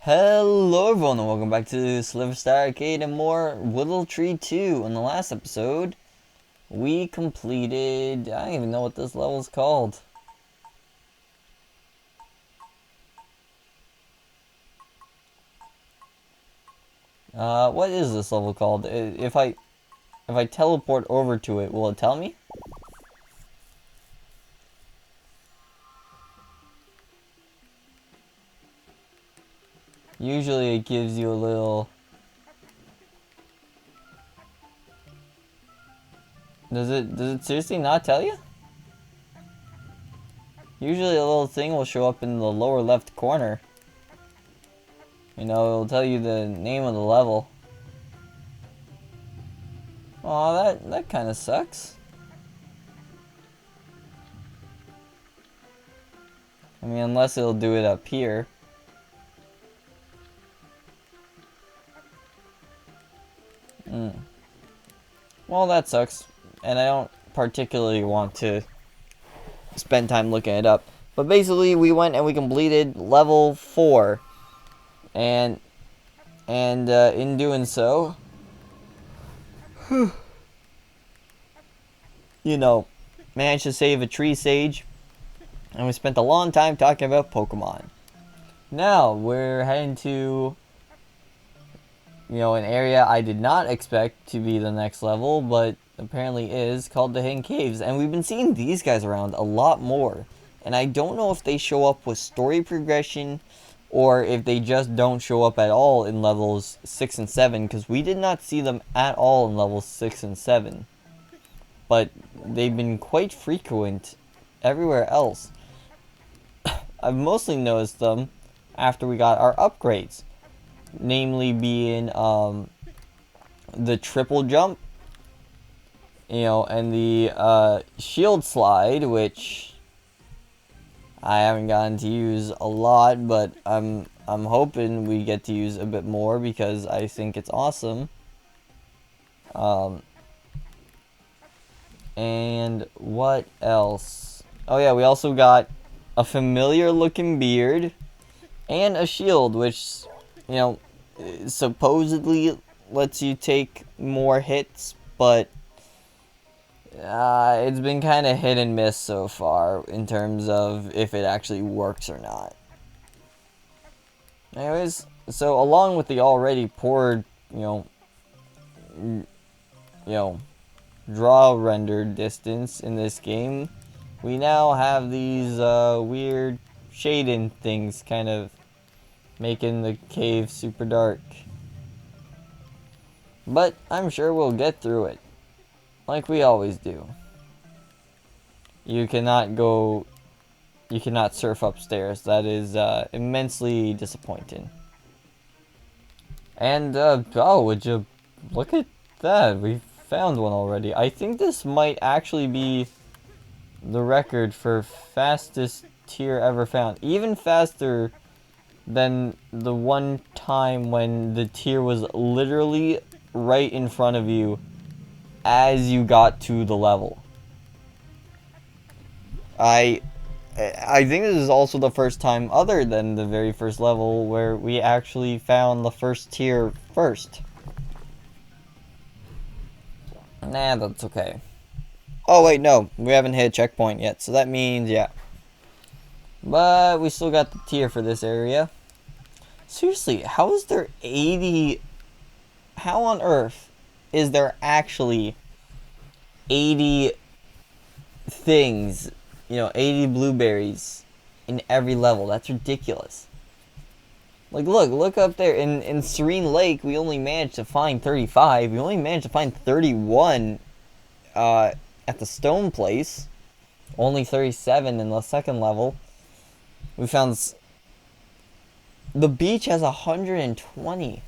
Hello everyone and welcome back to SliverStar Arcade and more Woodle Tree 2. In the last episode, we completed, I don't even know what this level is called. What is this level called? If I teleport over to it, will it tell me? Usually it gives you a little... Does it seriously not tell you? Usually a little thing will show up in the lower left corner. You know, it'll tell you the name of the level. Aw, that kind of sucks. I mean, unless it'll do it up here. Well, that sucks. And I don't particularly want to spend time looking it up. But basically, we went and we completed level 4. And in doing so, you know, managed to save a tree sage. And we spent a long time talking about Pokemon. Now, we're heading to, an area I did not expect to be the next level, but apparently is, called the Hidden Caves. And we've been seeing these guys around a lot more. And I don't know if they show up with story progression, or if they just don't show up at all in levels 6 and 7, because we did not see them at all in levels 6 and 7. But they've been quite frequent everywhere else. I've mostly noticed them after we got our upgrades. Namely being the triple jump, and the shield slide, which I haven't gotten to use a lot, but I'm hoping we get to use a bit more because I think it's awesome. And what else? Oh yeah, we also got a familiar looking beard and a shield, which, supposedly lets you take more hits, but it's been kind of hit and miss so far in terms of if it actually works or not. Anyways, so along with the already poor, draw render distance in this game, we now have these weird shading things kind of making the cave super dark. But I'm sure we'll get through it, like we always do. You cannot surf upstairs. That is immensely disappointing. And oh, would you look at that? We found one already. I think this might actually be the record for fastest tier ever found. Even faster than the one time when the tier was literally right in front of you as you got to the level. I think this is also the first time, other than the very first level, where we actually found the first tier first. Nah, that's okay. Oh wait, no, we haven't hit a checkpoint yet, so that means, yeah. But we still got the tier for this area. Seriously, how is there 80... How on earth is there actually 80 things, 80 blueberries in every level? That's ridiculous. Like, look up there. In Serene Lake, we only managed to find 35. We only managed to find 31 at the Stone Place. Only 37 in the second level. We found... The beach has 120.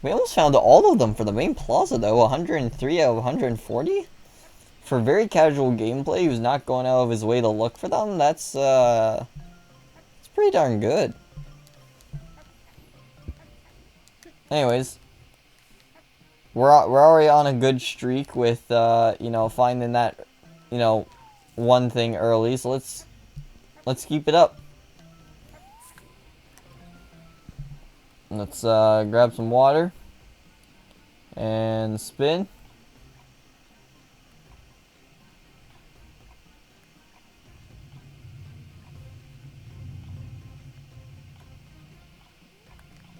We almost found all of them for the main plaza, though. 103 out of 140? For very casual gameplay who's not going out of his way to look for them, that's it's pretty darn good. Anyways, we're already on a good streak with finding that one thing early, so let's keep it up. Let's grab some water and spin.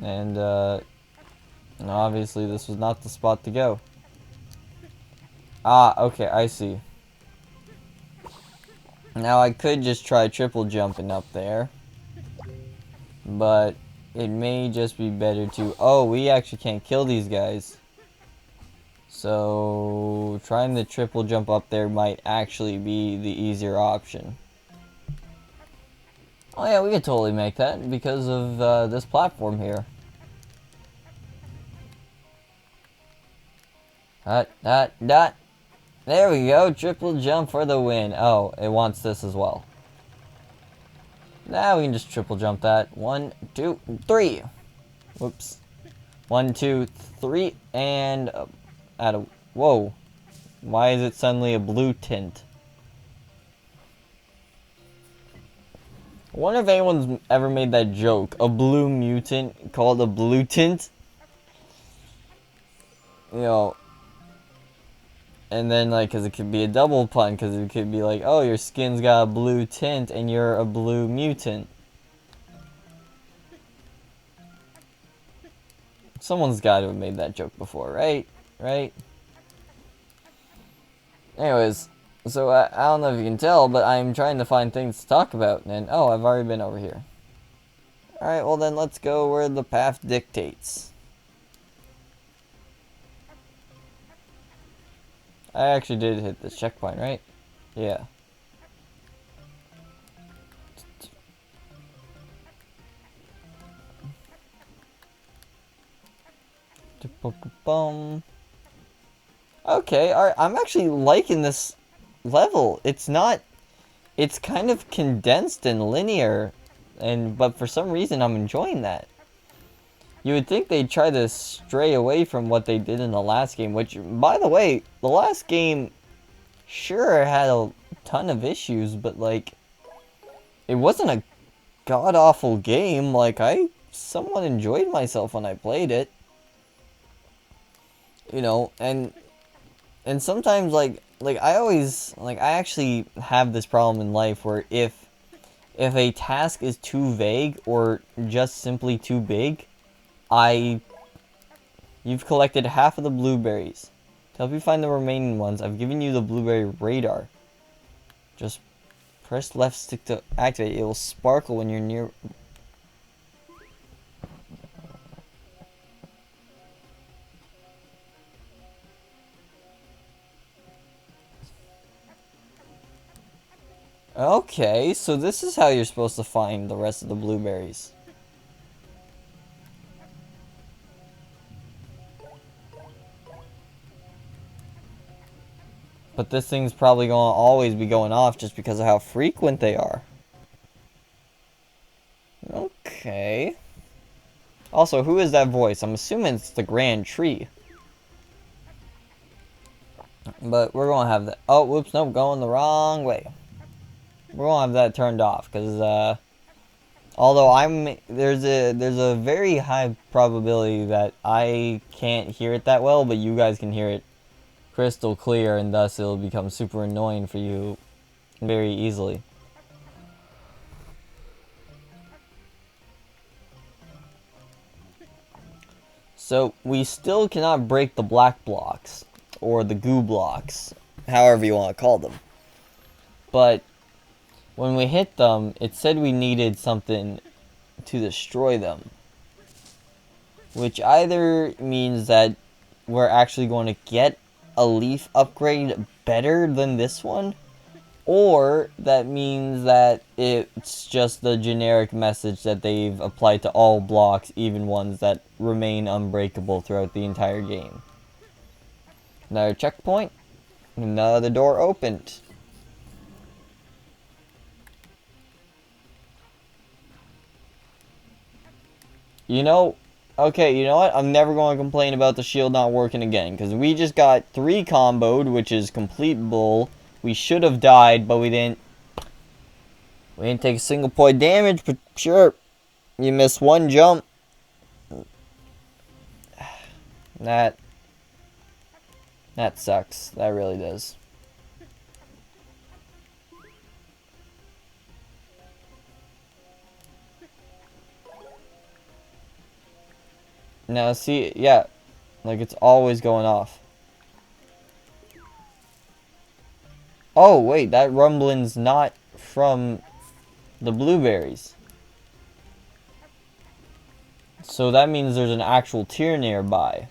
And obviously this was not the spot to go. Ah, okay, I see. Now I could just try triple jumping up there, but it may just be better to... Oh, we actually can't kill these guys. So trying the triple jump up there might actually be the easier option. Oh yeah, we could totally make that because of this platform here. Dot. There we go, triple jump for the win. Oh, it wants this as well. Now we can just triple jump that. 1, 2, 3. Whoops. 1, 2, 3, and whoa. Why is it suddenly a blue tint? I wonder if anyone's ever made that joke. A blue mutant called a blue tint. You know. And then, like, because it could be a double pun, because it could be like, oh, your skin's got a blue tint and you're a blue mutant. Someone's got to have made that joke before, right? Right? Anyways, so I don't know if you can tell, but I'm trying to find things to talk about, and oh, I've already been over here. Alright, well then let's go where the path dictates. I actually did hit this checkpoint, right? Yeah. Okay, alright, I'm actually liking this level. It's kind of condensed and linear, but for some reason I'm enjoying that. You would think they'd try to stray away from what they did in the last game, which, by the way, the last game sure had a ton of issues, but, like, it wasn't a god-awful game. Like, I somewhat enjoyed myself when I played it. You know, and sometimes, like I actually have this problem in life where if a task is too vague or just simply too big, you've collected half of the blueberries. To help you find the remaining ones, I've given you the blueberry radar. Just press left stick to activate it. It will sparkle when you're near. Okay, so this is how you're supposed to find the rest of the blueberries. But this thing's probably going to always be going off just because of how frequent they are. Okay. Also, who is that voice? I'm assuming it's the Grand Tree. But we're going to have that. Oh, whoops, nope, going the wrong way. We're going to have that turned off because, although there's a very high probability that I can't hear it that well, but you guys can hear it crystal clear, and thus it'll become super annoying for you very easily. So we still cannot break the black blocks, or the goo blocks, however you want to call them. But when we hit them, it said we needed something to destroy them. Which either means that we're actually going to get a leaf upgrade better than this one, or that means that it's just the generic message that they've applied to all blocks, even ones that remain unbreakable throughout the entire game. Another checkpoint. Another door opened. You know, okay, you know what? I'm never going to complain about the shield not working again, because we just got 3 comboed, which is complete bull. We should have died, but we didn't. We didn't take a single point damage, but sure, you missed one jump. That sucks. That really does. Now see, yeah, like it's always going off. Oh wait, that rumbling's not from the blueberries. So that means there's an actual tier nearby.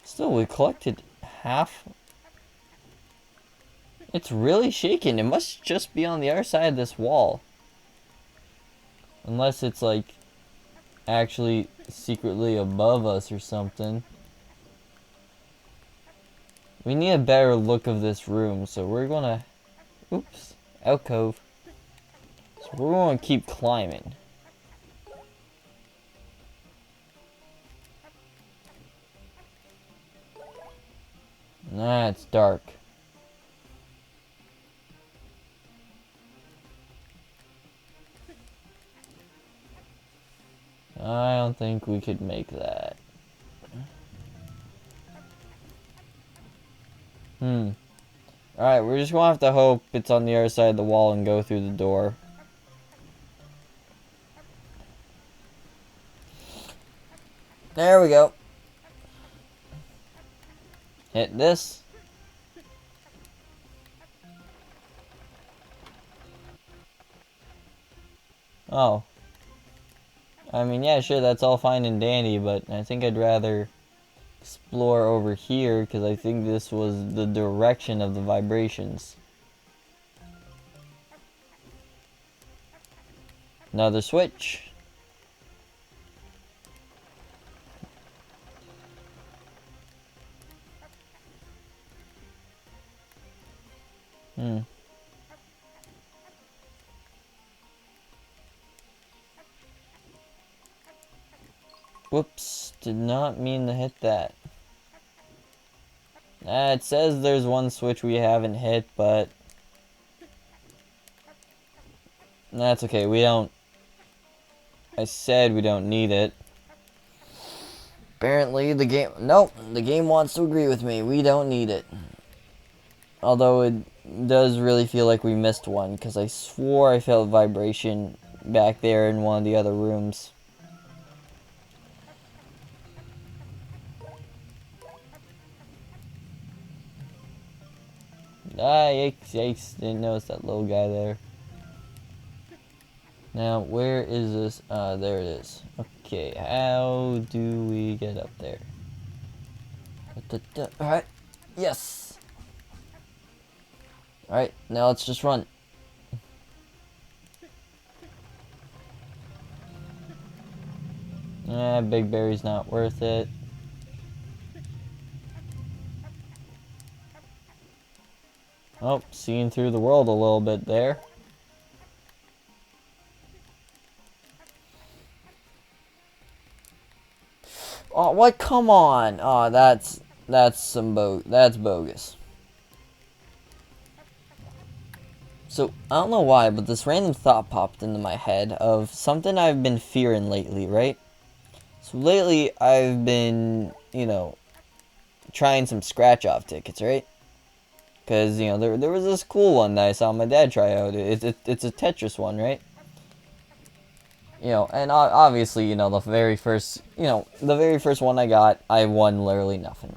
Still, we collected half. It's really shaking. It must just be on the other side of this wall. Unless it's like actually secretly above us or something. We need a better look of this room, so we're gonna... Oops. Alcove. So we're gonna keep climbing. Nah, it's dark. I don't think we could make that. Alright, we're just gonna have to hope it's on the other side of the wall and go through the door. There we go. Hit this. Oh. I mean, yeah, sure, that's all fine and dandy, but I think I'd rather explore over here, because I think this was the direction of the vibrations. Another switch. Whoops, did not mean to hit that. It says there's one switch we haven't hit, but that's okay, we don't... I said we don't need it. Apparently the game... Nope, the game wants to agree with me. We don't need it. Although it does really feel like we missed one, because I swore I felt vibration back there in one of the other rooms. Ah, yikes, yikes. Didn't notice that little guy there. Now, where is this? There it is. Okay, how do we get up there? Alright, yes! Alright, now let's just run. Big Berry's not worth it. Oh, seeing through the world a little bit there. Oh, what? Come on! Oh, that's bogus. So, I don't know why, but this random thought popped into my head of something I've been fearing lately, right? So lately, I've been, you know, trying some scratch-off tickets, right? Because, you know, there was this cool one that I saw my dad try out. It's a Tetris one, right? You know, and obviously, you know, the very first one I got, I won literally nothing.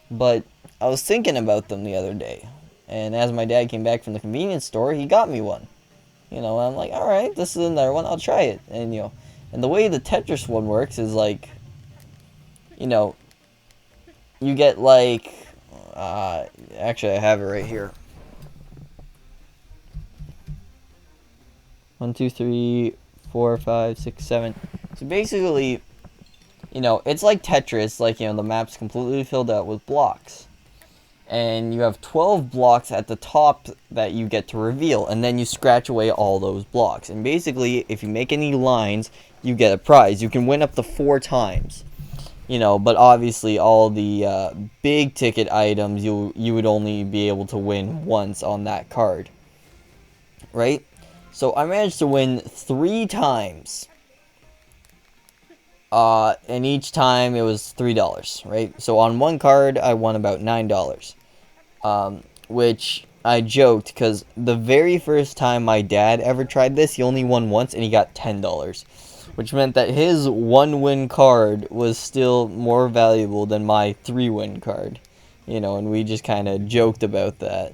But I was thinking about them the other day. And as my dad came back from the convenience store, he got me one. You know, and I'm like, alright, this is another one, I'll try it. And, you know, and the way the Tetris one works is like, you know, you get like, actually I have it right here. 1, 2, 3, 4, 5, 6, 7. So basically, you know, it's like Tetris, like, you know, the map's completely filled out with blocks. And you have 12 blocks at the top that you get to reveal, and then you scratch away all those blocks. And basically, if you make any lines, you get a prize. You can win up to 4 times. You know, but obviously all the big ticket items, you would only be able to win once on that card. Right? So I managed to win 3 times And each time it was $3, right? So on one card, I won about $9. Which I joked because the very first time my dad ever tried this, he only won once and he got $10. Which meant that his 1-win card was still more valuable than my 3-win card. You know, and we just kind of joked about that.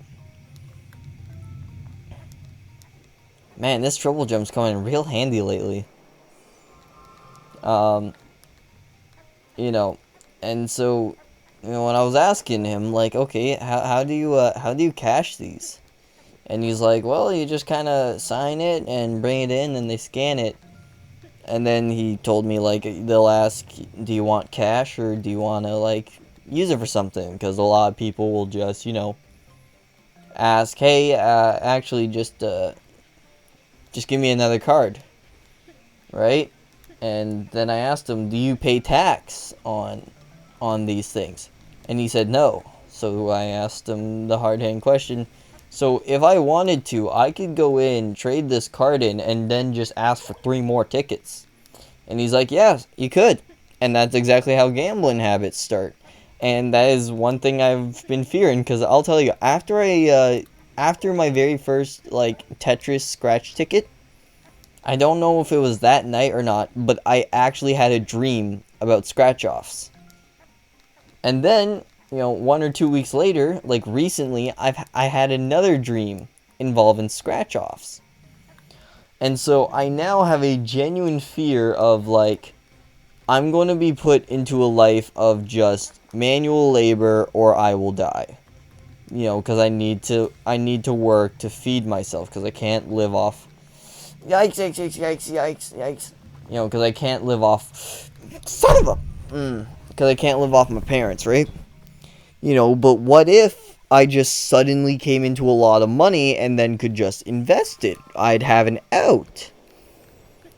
Man, this triple jump's coming in real handy lately. You know, and so, you know, when I was asking him, like, okay, how do you cash these? And he's like, well, you just kind of sign it and bring it in and they scan it. And then he told me, like, they'll ask, do you want cash or do you want to, like, use it for something? Because a lot of people will just, you know, ask, hey, actually just give me another card, right? And then I asked him, do you pay tax on these things? And he said no. So I asked him the hard-hitting question, so if I wanted to, I could go in, trade this card in, and then just ask for 3 more tickets. And he's like, yeah, you could. And that's exactly how gambling habits start. And that is one thing I've been fearing, because I'll tell you, after my very first, like, Tetris scratch ticket, I don't know if it was that night or not, but I actually had a dream about scratch-offs. And then, you know, 1 or 2 weeks later, like recently, I had another dream involving scratch-offs. And so I now have a genuine fear of, like, I'm going to be put into a life of just manual labor or I will die. You know, because I need to work to feed myself, because I can't live off. Yikes, yikes, yikes, yikes, yikes, yikes. You know, because I can't live off. Son of a. Because I can't live off my parents, right? You know, but what if I just suddenly came into a lot of money and then could just invest it? I'd have an out.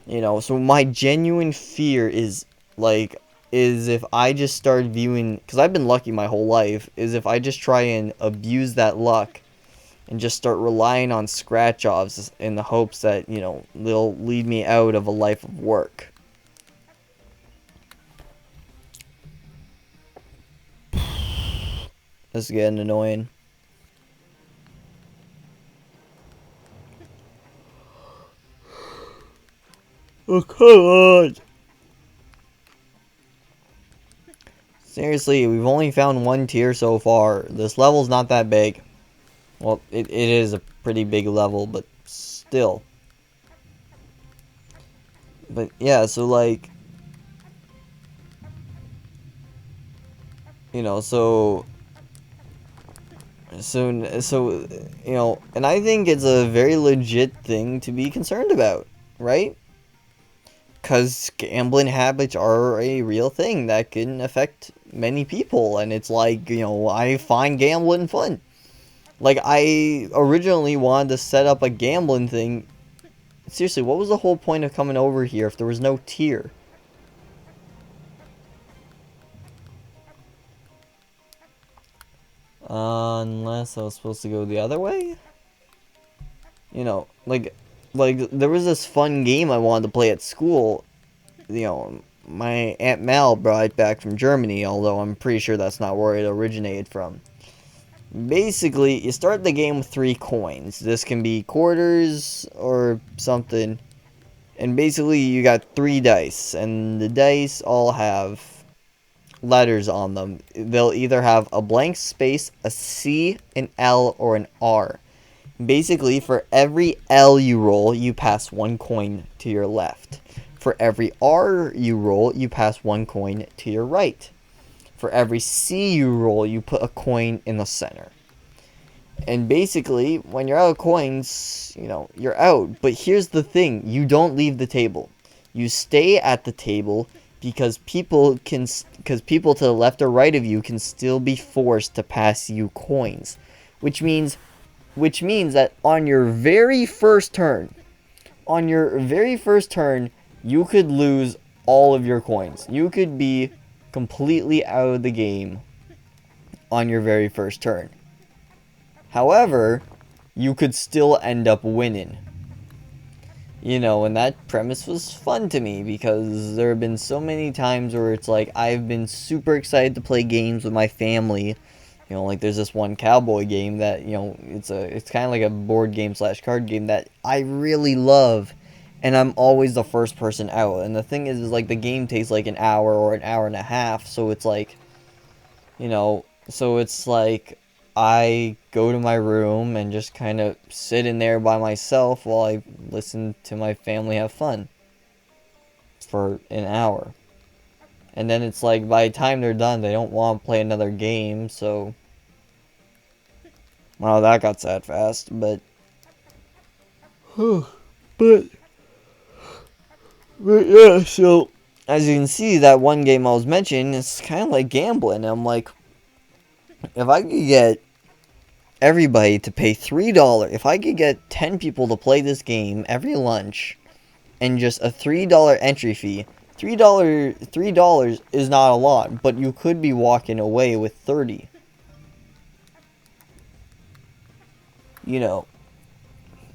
You know, so my genuine fear is, like, is if I just start viewing, because I've been lucky my whole life, is if I just try and abuse that luck and just start relying on scratch-offs in the hopes that, you know, they'll lead me out of a life of work. This is getting annoying. Oh, come on! Seriously, we've only found 1 tier so far. This level's not that big. Well, it is a pretty big level, but still. But yeah, so like, you know, so you know, and I think it's a very legit thing to be concerned about, right? Because gambling habits are a real thing that can affect many people, and it's like, you know, I find gambling fun. Like, I originally wanted to set up a gambling thing. Seriously, what was the whole point of coming over here if there was no tier? Unless I was supposed to go the other way? You know, like there was this fun game I wanted to play at school. You know, my Aunt Mal brought it back from Germany, although I'm pretty sure that's not where it originated from. Basically, you start the game with 3 coins. This can be quarters or something. And basically, you got 3 dice, and the dice all have letters on them. They'll either have a blank space, a C, an L, or an R. Basically, for every L you roll, you pass 1 coin to your left. For every R you roll, you pass 1 coin to your right. For every C you roll, you put a coin in the center. And basically, when you're out of coins, you know, you're out. But here's the thing, you don't leave the table. You stay at the table because people to the left or right of you can still be forced to pass you coins. Which means that on your very first turn, you could lose all of your coins. You could be completely out of the game on your very first turn. However, you could still end up winning. You know, and that premise was fun to me because there have been so many times where it's like I've been super excited to play games with my family. You know, like there's this one cowboy game that, you know, it's kind of like a board game slash card game that I really love, and I'm always the first person out. And the thing is like the game takes like an hour or an hour and a half, so it's like, you know, so it's like I go to my room and just kind of sit in there by myself while I listen to my family have fun for an hour. And then it's like by the time they're done, they don't want to play another game, so well, that got sad fast, but but yeah, so as you can see, that one game I was mentioning is kind of like gambling. I'm like, if I could get everybody to pay $3, if I could get 10 people to play this game every lunch, and just a $3 entry fee, $3 is not a lot, but you could be walking away with 30. You know,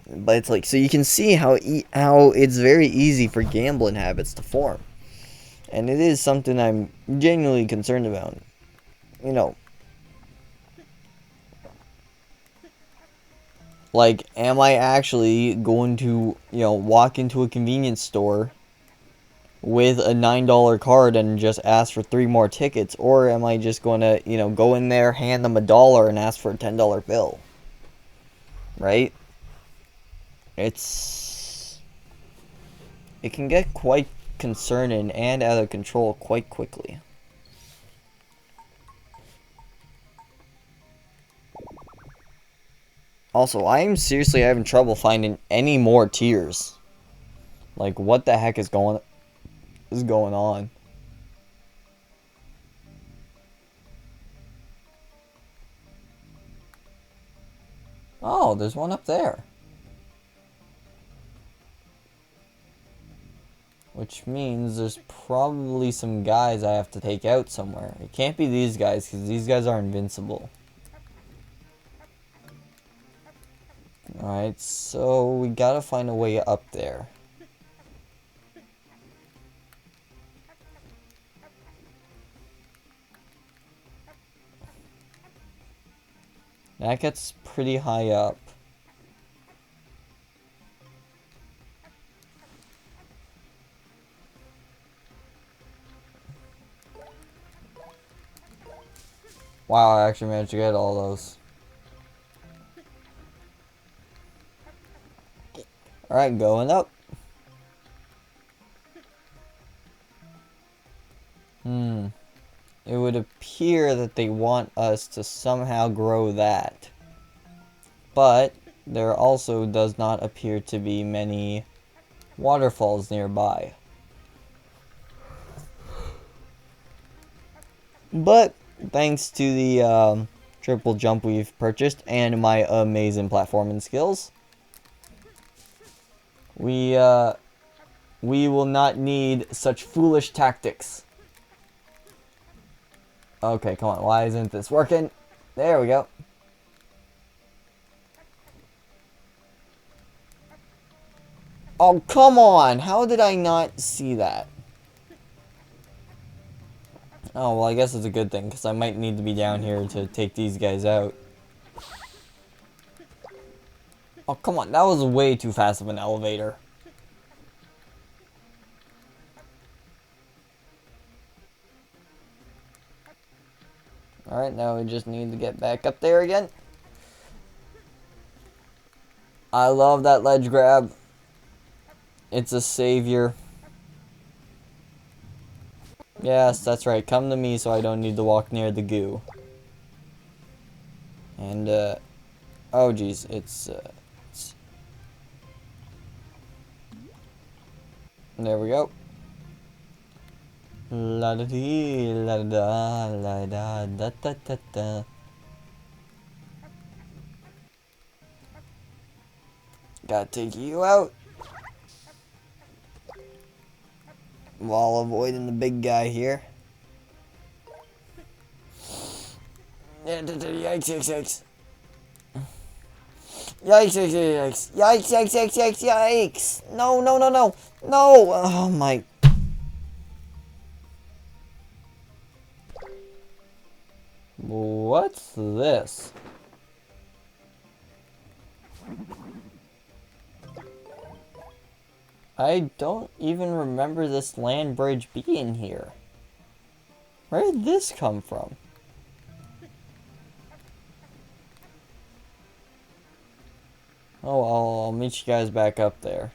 but it's like, so you can see how it's very easy for gambling habits to form. And it is something I'm genuinely concerned about. You know, like, am I actually going to, you know, walk into a convenience store with a $9 card and just ask for 3 more tickets? Or am I just going to, you know, go in there, hand them $1 and ask for a $10 bill? Right? It can get quite concerning and out of control quite quickly. Also, I'm seriously having trouble finding any more tiers. Like, what the heck is going on? Oh, there's one up there. Which means there's probably some guys I have to take out somewhere. It can't be these guys, because these guys are invincible. Alright, so we gotta find a way up there. That gets pretty high up. Wow, I actually managed to get all those. Alright, going up. It would appear that they want us to somehow grow that. But there also does not appear to be many waterfalls nearby. But thanks to the triple jump we've purchased and my amazing platforming skills, we will not need such foolish tactics. Okay, come on. Why isn't this working? There we go. Oh, come on. How did I not see that? Oh, well, I guess it's a good thing, because I might need to be down here to take these guys out. Oh, come on. That was way too fast of an elevator. Alright, now we just need to get back up there again. I love that ledge grab. It's a savior. Yes, that's right. Come to me so I don't need to walk near the goo. And, oh geez, there we go. La da dee, la da la da da da da da. Gotta take you out while avoiding the big guy here. Yikes, yikes, yikes. Yikes, yikes, yikes, yikes, yikes, yikes, yikes, yikes. No, no, no, no, no. Oh my. What's this? I don't even remember this land bridge being here. Where did this come from? Oh, I'll meet you guys back up there.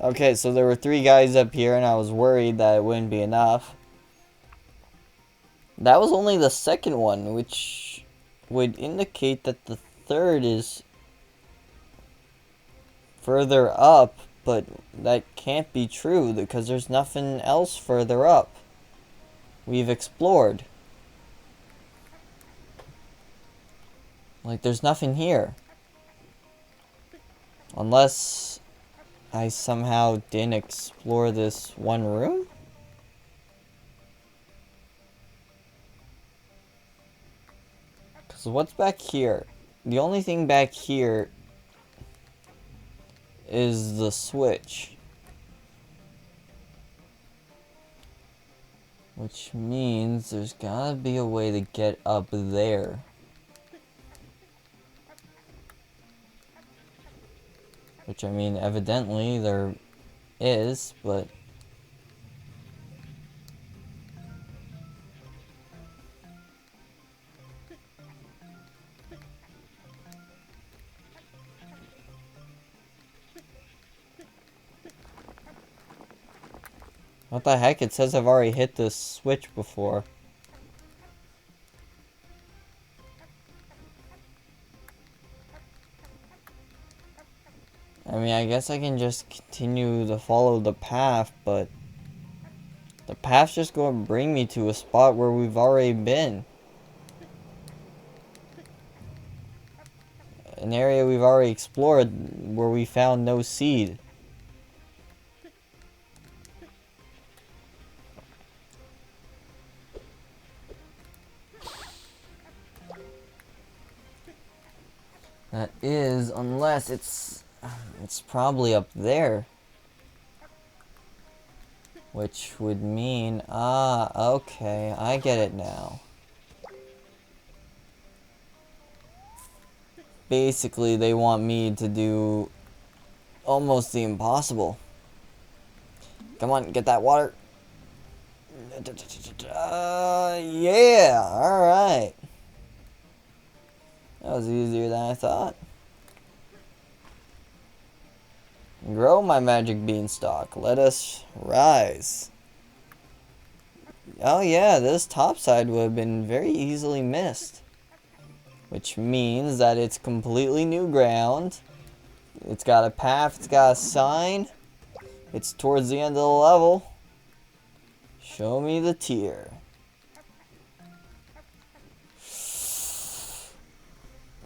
Okay, so there were 3 guys up here, and I was worried that it wouldn't be enough. That was only the second one, which would indicate that the third is further up, but that can't be true because there's nothing else further up. We've explored. Like, there's nothing here. Unless I somehow didn't explore this one room? Because what's back here? The only thing back here is the switch. Which means there's gotta be a way to get up there. Which, I mean, evidently there is, but... What the heck? It says I've already hit this switch before. I mean, I guess I can just continue to follow the path, but the path's just going to bring me to a spot where we've already been. An area we've already explored where we found no seed. That is, unless it's probably up there. Which would mean, okay, I get it now. Basically, they want me to do almost the impossible. Come on, get that water. Yeah, alright. That was easier than I thought. Grow, my magic beanstalk. Let us rise. Oh yeah, this top side would have been very easily missed. Which means that it's completely new ground. It's got a path, it's got a sign. It's towards the end of the level. Show me the tier.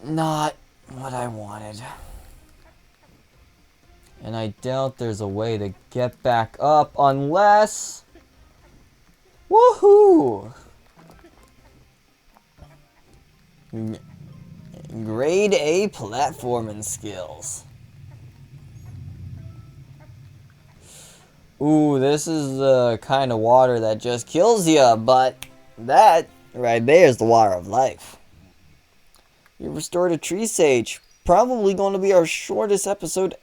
Not what I wanted. And I doubt there's a way to get back up unless... Woohoo! Grade A platforming skills. Ooh, this is the kind of water that just kills ya, but that right there is the water of life. You restored a tree sage. Probably going to be our shortest episode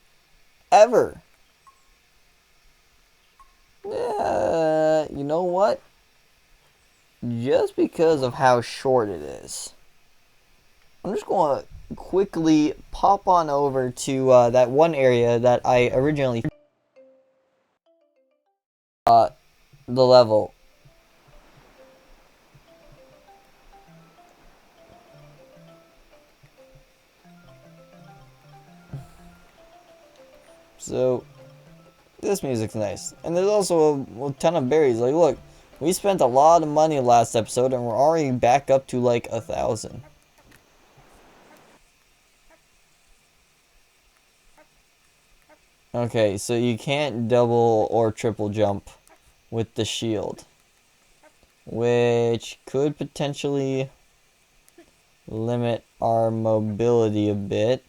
ever. Yeah, you know what? Just because of how short it is, I'm just going to quickly pop on over to that one area that I originally the level. So this music's nice, and there's also a ton of berries. Like, look, we spent a lot of money last episode, and we're already back up to like 1,000. Okay, so you can't double or triple jump with the shield, which could potentially limit our mobility a bit.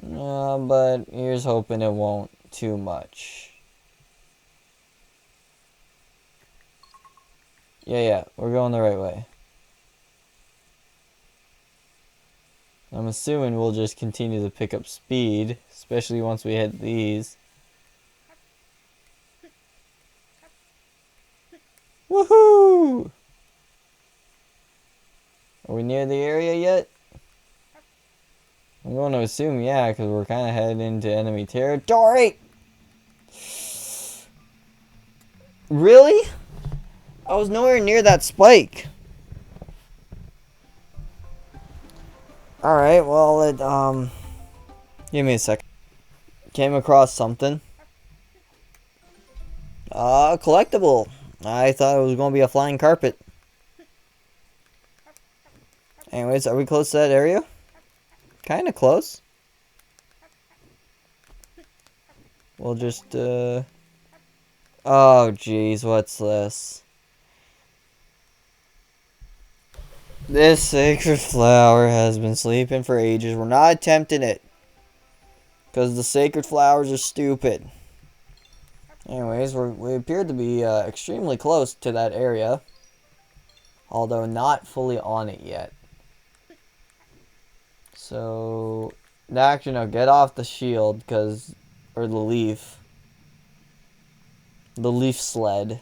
But here's hoping it won't too much. Yeah, we're going the right way. I'm assuming we'll just continue to pick up speed, especially once we hit these. Woohoo! Are we near the area yet? I'm going to assume yeah, because we're kind of headed into enemy territory. Really? I was nowhere near that spike. Alright, well, give me a second. Came across something. Collectible. I thought it was going to be a flying carpet. Anyways, are we close to that area? Kind of close. We'll just, oh, jeez, what's this? This sacred flower has been sleeping for ages. We're not attempting it. Because the sacred flowers are stupid. Anyways, we appear to be extremely close to that area. Although not fully on it yet. So, actually, no, get off the shield, because, or the leaf. The leaf sled.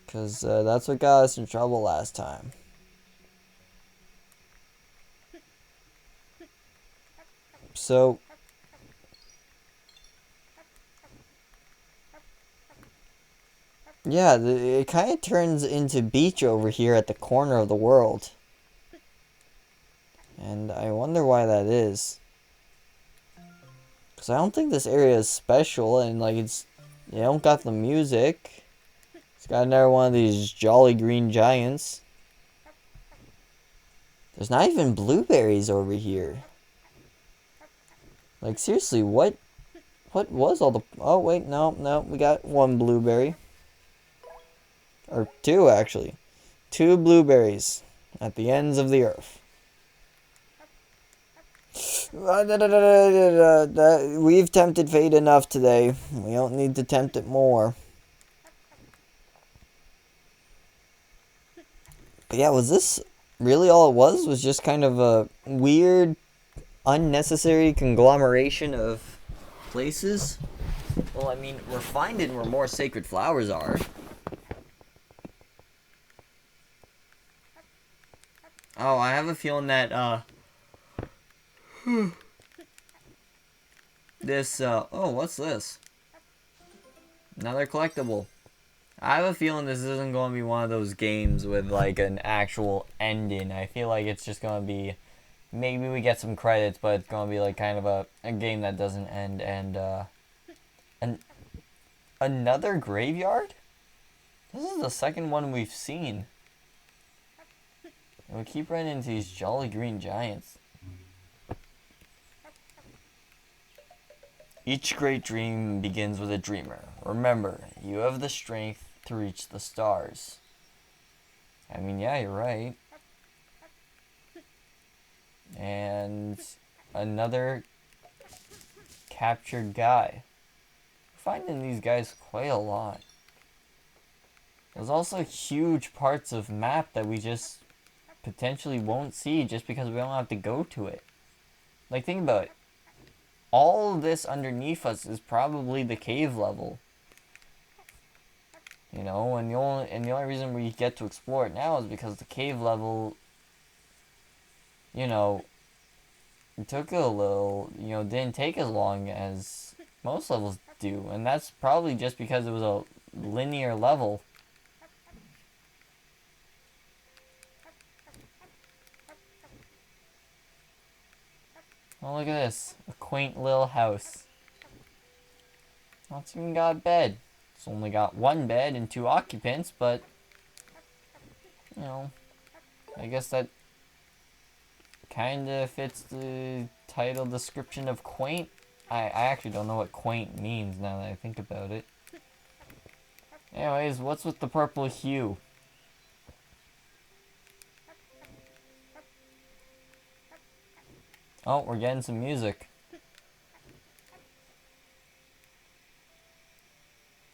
Because that's what got us in trouble last time. So, yeah, it kind of turns into beach over here at the corner of the world. And I wonder why that is. Because I don't think this area is special, and like you don't got the music. It's got another one of these jolly green giants. There's not even blueberries over here. Like seriously, what was all the... Oh wait, no, we got one blueberry. Or two actually. Two blueberries at the ends of the earth. We've tempted fate enough today. We don't need to tempt it more. But yeah, was this really all it was? Was just kind of a weird, unnecessary conglomeration of places? Well, I mean, we're finding where more sacred flowers are. Oh, I have a feeling that, this, oh, what's this? Another collectible. I have a feeling this isn't going to be one of those games with, like, an actual ending. I feel like it's just going to be, maybe we get some credits, but it's going to be, like, kind of a game that doesn't end, and another graveyard? This is the second one we've seen. And we keep running into these jolly green giants. Each great dream begins with a dreamer. Remember, you have the strength to reach the stars. I mean, yeah, you're right. And another captured guy. We're finding these guys quite a lot. There's also huge parts of map that we just potentially won't see just because we don't have to go to it. Like, think about it. All of this underneath us is probably the cave level. You know, and the only reason we get to explore it now is because the cave level, you know, it took a little, you know, didn't take as long as most levels do. And that's probably just because it was a linear level. Oh, look at this. A quaint little house. Not even got a bed. It's only got one bed and two occupants, but, you know, I guess that kind of fits the title description of quaint. I actually don't know what quaint means now that I think about it. Anyways, what's with the purple hue? Oh, we're getting some music.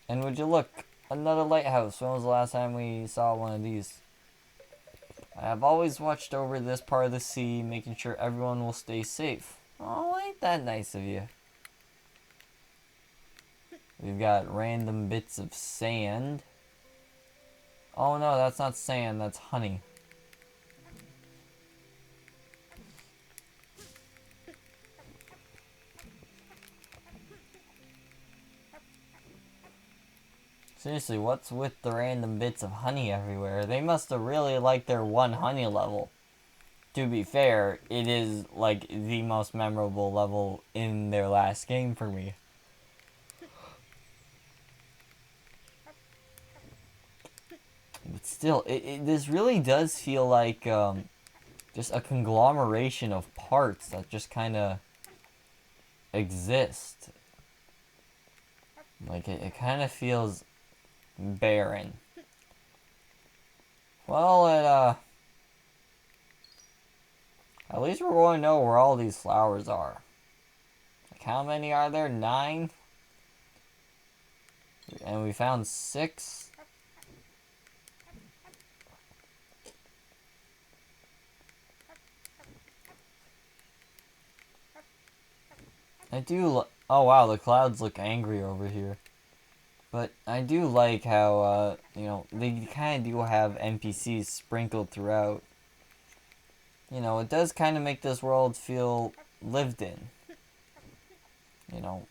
And would you look, another lighthouse. When was the last time we saw one of these? I have always watched over this part of the sea, making sure everyone will stay safe. Oh, ain't that nice of you? We've got random bits of sand. Oh no, that's not sand, that's honey. Seriously, what's with the random bits of honey everywhere? They must have really liked their one honey level. To be fair, it is like the most memorable level in their last game for me. But still, this really does feel like just a conglomeration of parts that just kind of exist. Like, it kind of feels barren. Well, at least we're going to know where all these flowers are. Like, how many are there? 9? And we found 6? Oh wow, the clouds look angry over here. But I do like how, you know, they kind of do have NPCs sprinkled throughout. You know, it does kind of make this world feel lived in. You know,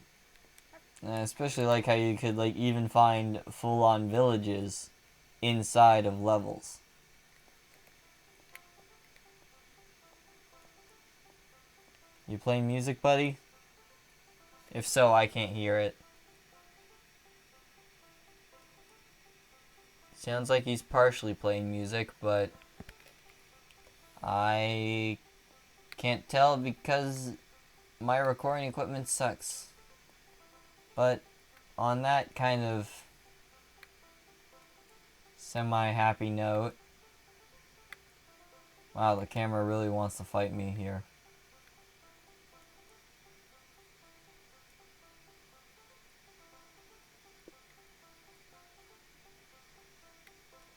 and I especially like how you could, like, even find full-on villages inside of levels. You playing music, buddy? If so, I can't hear it. Sounds like he's partially playing music, but I can't tell because my recording equipment sucks. But on that kind of semi-happy note, wow, the camera really wants to fight me here.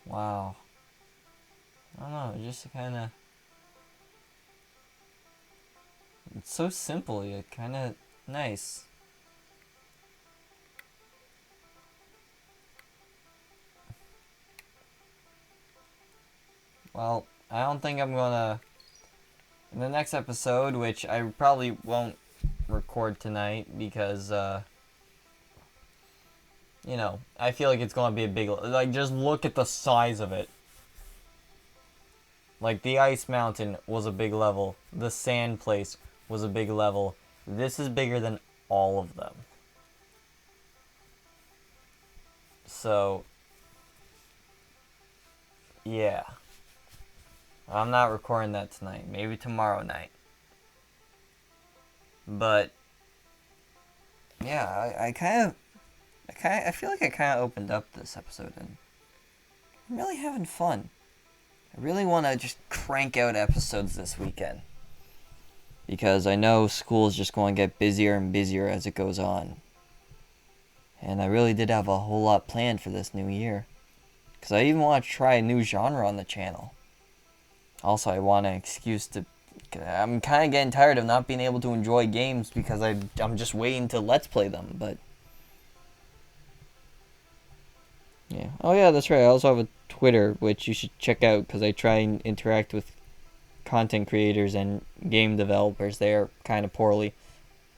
Wow. I don't know, just kind of... It's so simple, yet kind of nice. Well, I don't think I'm gonna... In the next episode, which I probably won't record tonight because, you know, I feel like it's gonna be a big... Like, just look at the size of it. Like, the Ice Mountain was a big level. The Sand Place was a big level. This is bigger than all of them. So, yeah. I'm not recording that tonight. Maybe tomorrow night. But, yeah, I feel like I kind of opened up this episode and I'm really having fun. I really want to just crank out episodes this weekend. Because I know school is just going to get busier and busier as it goes on. And I really did have a whole lot planned for this new year. Because I even want to try a new genre on the channel. Also, I want an excuse to... I'm kind of getting tired of not being able to enjoy games because I'm just waiting to Let's Play them, but... Yeah. Oh yeah, that's right. I also have a Twitter, which you should check out because I try and interact with content creators and game developers there kind of poorly.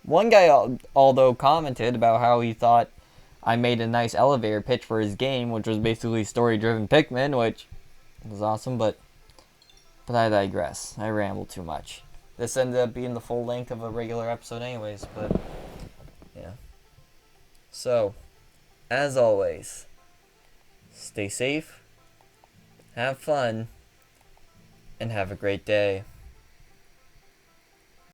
One guy, although, commented about how he thought I made a nice elevator pitch for his game, which was basically story-driven Pikmin, which was awesome, but I digress. I ramble too much. This ended up being the full length of a regular episode anyways, but yeah. So, as always, stay safe, have fun, and have a great day.